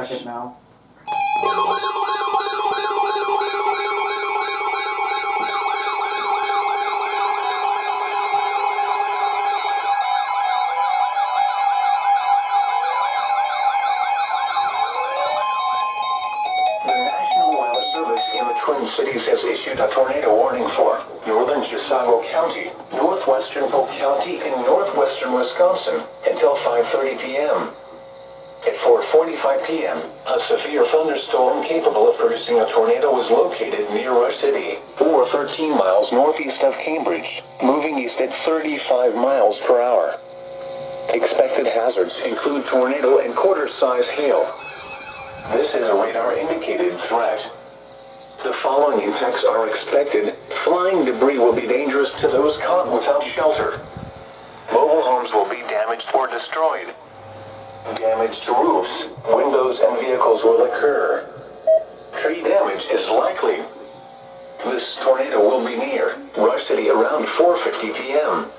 second now. The National Weather Service in the Twin Cities has issued a tornado warning for northern Chisago County, northwestern Polk County, and northwestern Wisconsin until 5:30 p.m. At 4:45 p.m., a severe thunderstorm capable of producing a tornado was located near Rush City, or 13 miles northeast of Cambridge, moving east at 35 miles per hour. Expected hazards include tornado and quarter-size hail. This is a radar-indicated threat. The following impacts are expected. Flying debris will be dangerous to those caught without shelter. Mobile homes will be damaged or destroyed. Damage to roofs, windows, and vehicles will occur. Tree damage is likely. This tornado will be near Rush City around 4:50 p.m.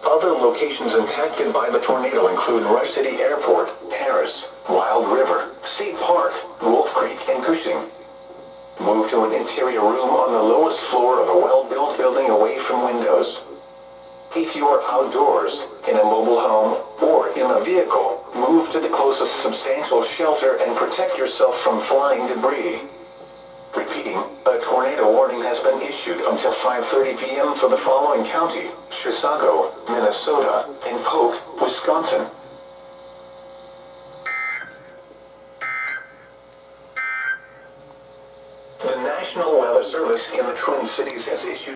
Other locations impacted by the tornado include Rush City Airport, Harris, Wild River, State Park, Wolf Creek, and Cushing. Move to an interior room on the lowest floor of a well-built building away from windows. If you are outdoors, in a mobile home, or in a vehicle, move to the closest substantial shelter and protect yourself from flying debris. Repeating, a tornado warning has been issued until 5:30 p.m. for the following county: Chisago, Minnesota, and Polk, Wisconsin. The National Weather Service in the Twin Cities has issued